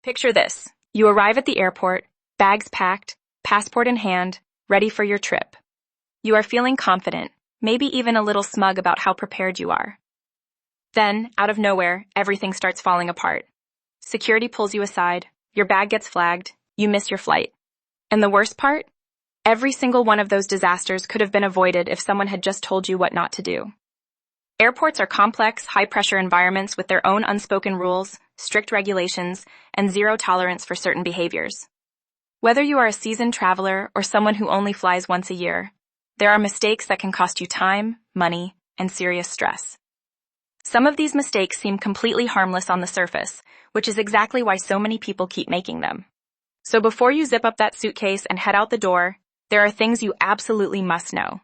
Picture this. You arrive at the airport, bags packed, passport in hand, ready for your trip. You are feeling confident, maybe even a little smug about how prepared you are. Then, out of nowhere, everything starts falling apart. Security pulls you aside, your bag gets flagged, you miss your flight. And the worst part? Every single one of those disasters could have been avoided if someone had just told you what not to do. Airports are complex, high-pressure environments with their own unspoken rules, strict regulations, and zero tolerance for certain behaviors. Whether you are a seasoned traveler or someone who only flies once a year, there are mistakes that can cost you time, money, and serious stress. Some of these mistakes seem completely harmless on the surface, which is exactly why so many people keep making them. So before you zip up that suitcase and head out the door, there are things you absolutely must know.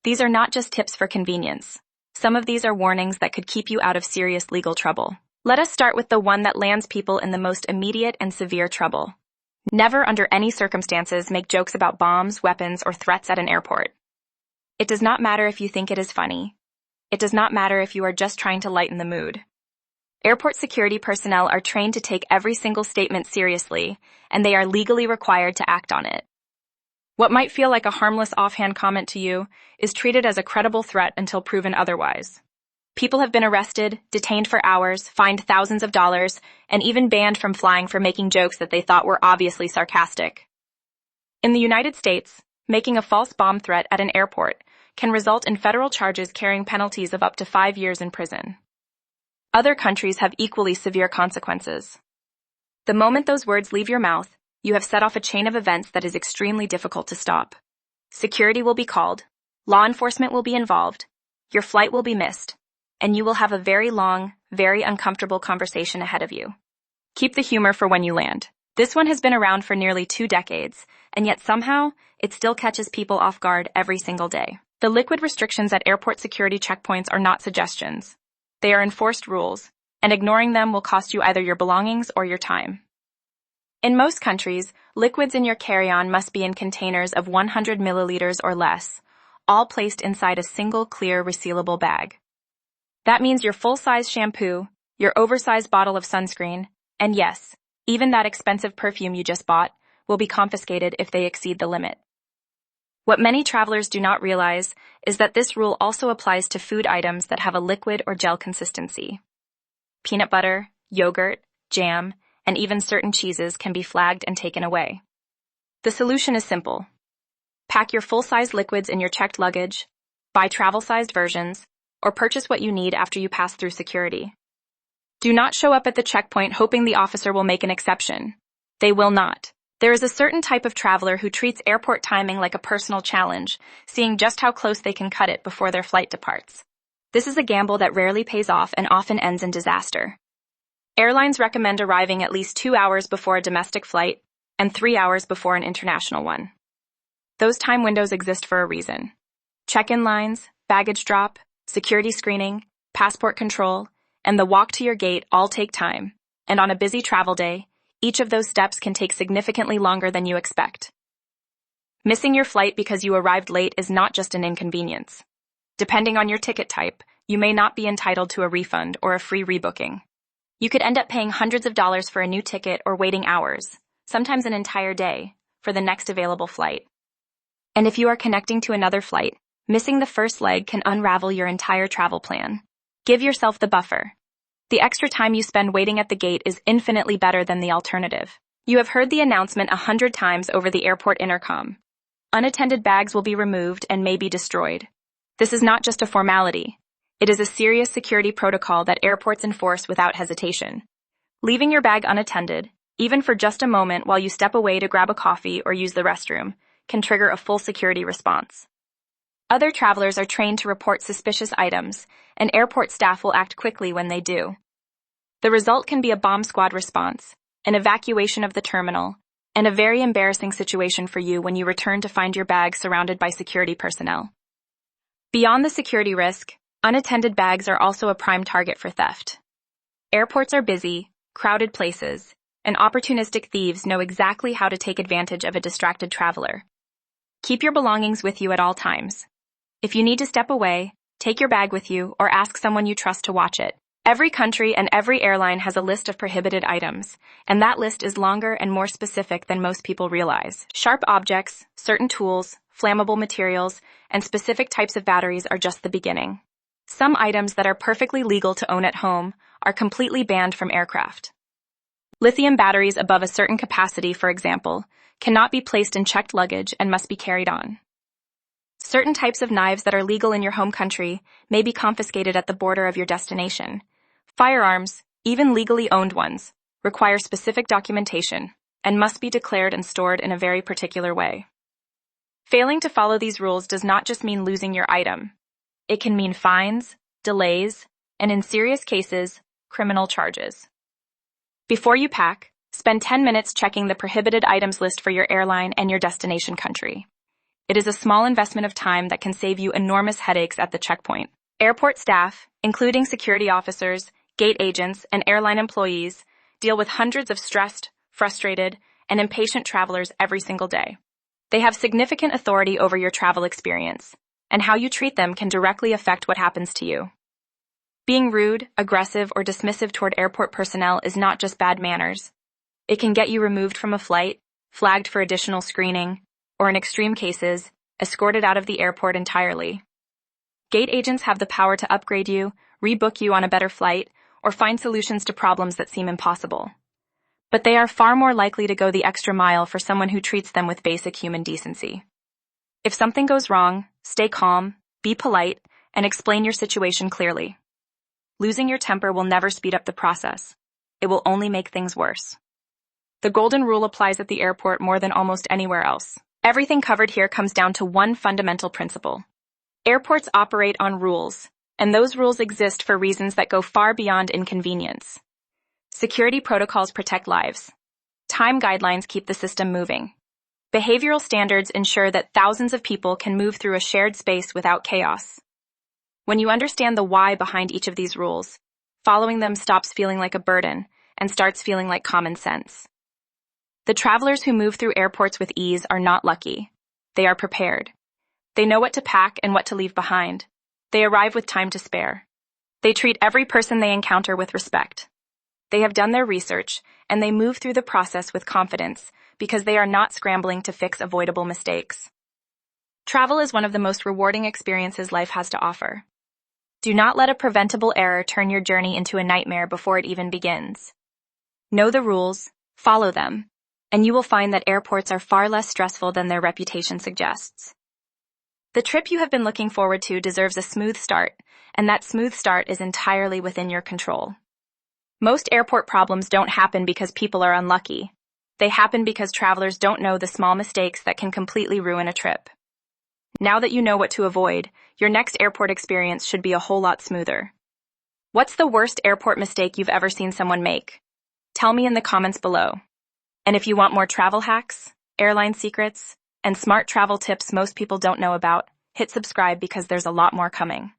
These are not just tips for convenience. Some of these are warnings that could keep you out of serious legal trouble. Let us start with the one that lands people in the most immediate and severe trouble. Never under any circumstances make jokes about bombs, weapons, or threats at an airport. It does not matter if you think it is funny. It does not matter if you are just trying to lighten the mood. Airport security personnel are trained to take every single statement seriously, and they are legally required to act on it. What might feel like a harmless offhand comment to you is treated as a credible threat until proven otherwise. People have been arrested, detained for hours, fined thousands of dollars, and even banned from flying for making jokes that they thought were obviously sarcastic. In the United States, making a false bomb threat at an airport can result in federal charges carrying penalties of up to 5 years in prison. Other countries have equally severe consequences. The moment those words leave your mouth, you have set off a chain of events that is extremely difficult to stop. Security will be called, law enforcement will be involved, your flight will be missed, and you will have a very long, very uncomfortable conversation ahead of you. Keep the humor for when you land. This one has been around for nearly 2 decades, and yet somehow, it still catches people off guard every single day. The liquid restrictions at airport security checkpoints are not suggestions. They are enforced rules, and ignoring them will cost you either your belongings or your time. In most countries, liquids in your carry-on must be in containers of 100 milliliters or less, all placed inside a single clear resealable bag. That means your full-size shampoo, your oversized bottle of sunscreen, and yes, even that expensive perfume you just bought, will be confiscated if they exceed the limit. What many travelers do not realize is that this rule also applies to food items that have a liquid or gel consistency. Peanut butter, yogurt, jam, and even certain cheeses can be flagged and taken away. The solution is simple. Pack your full-size liquids in your checked luggage, buy travel-sized versions, or purchase what you need after you pass through security. Do not show up at the checkpoint hoping the officer will make an exception. They will not. There is a certain type of traveler who treats airport timing like a personal challenge, seeing just how close they can cut it before their flight departs. This is a gamble that rarely pays off and often ends in disaster. Airlines recommend arriving at least 2 hours before a domestic flight and 3 hours before an international one. Those time windows exist for a reason. Check-in lines, baggage drop, security screening, passport control, and the walk to your gate all take time, and on a busy travel day, each of those steps can take significantly longer than you expect. Missing your flight because you arrived late is not just an inconvenience. Depending on your ticket type, you may not be entitled to a refund or a free rebooking. You could end up paying hundreds of dollars for a new ticket or waiting hours, sometimes an entire day, for the next available flight. And if you are connecting to another flight, missing the first leg can unravel your entire travel plan. Give yourself the buffer. The extra time you spend waiting at the gate is infinitely better than the alternative. You have heard the announcement 100 times over the airport intercom. Unattended bags will be removed and may be destroyed. This is not just a formality. It is a serious security protocol that airports enforce without hesitation. Leaving your bag unattended, even for just a moment while you step away to grab a coffee or use the restroom, can trigger a full security response. Other travelers are trained to report suspicious items, and airport staff will act quickly when they do. The result can be a bomb squad response, an evacuation of the terminal, and a very embarrassing situation for you when you return to find your bag surrounded by security personnel. Beyond the security risk, unattended bags are also a prime target for theft. Airports are busy, crowded places, and opportunistic thieves know exactly how to take advantage of a distracted traveler. Keep your belongings with you at all times. If you need to step away, take your bag with you or ask someone you trust to watch it. Every country and every airline has a list of prohibited items, and that list is longer and more specific than most people realize. Sharp objects, certain tools, flammable materials, and specific types of batteries are just the beginning. Some items that are perfectly legal to own at home are completely banned from aircraft. Lithium batteries above a certain capacity, for example, cannot be placed in checked luggage and must be carried on. Certain types of knives that are legal in your home country may be confiscated at the border of your destination. Firearms, even legally owned ones, require specific documentation and must be declared and stored in a very particular way. Failing to follow these rules does not just mean losing your item. It can mean fines, delays, and in serious cases, criminal charges. Before you pack, spend 10 minutes checking the prohibited items list for your airline and your destination country. It is a small investment of time that can save you enormous headaches at the checkpoint. Airport staff, including security officers, gate agents, and airline employees, deal with hundreds of stressed, frustrated, and impatient travelers every single day. They have significant authority over your travel experience, and how you treat them can directly affect what happens to you. Being rude, aggressive, or dismissive toward airport personnel is not just bad manners. It can get you removed from a flight, flagged for additional screening, or in extreme cases, escorted out of the airport entirely. Gate agents have the power to upgrade you, rebook you on a better flight, or find solutions to problems that seem impossible. But they are far more likely to go the extra mile for someone who treats them with basic human decency. If something goes wrong, stay calm, be polite, and explain your situation clearly. Losing your temper will never speed up the process. It will only make things worse. The golden rule applies at the airport more than almost anywhere else. Everything covered here comes down to one fundamental principle. Airports operate on rules, and those rules exist for reasons that go far beyond inconvenience. Security protocols protect lives. Time guidelines keep the system moving. Behavioral standards ensure that thousands of people can move through a shared space without chaos. When you understand the why behind each of these rules, following them stops feeling like a burden and starts feeling like common sense. The travelers who move through airports with ease are not lucky. They are prepared. They know what to pack and what to leave behind. They arrive with time to spare. They treat every person they encounter with respect. They have done their research, and they move through the process with confidence because they are not scrambling to fix avoidable mistakes. Travel is one of the most rewarding experiences life has to offer. Do not let a preventable error turn your journey into a nightmare before it even begins. Know the rules, follow them, and you will find that airports are far less stressful than their reputation suggests. The trip you have been looking forward to deserves a smooth start, and that smooth start is entirely within your control. Most airport problems don't happen because people are unlucky. They happen because travelers don't know the small mistakes that can completely ruin a trip. Now that you know what to avoid, your next airport experience should be a whole lot smoother. What's the worst airport mistake you've ever seen someone make? Tell me in the comments below. And if you want more travel hacks, airline secrets, and smart travel tips most people don't know about, hit subscribe because there's a lot more coming.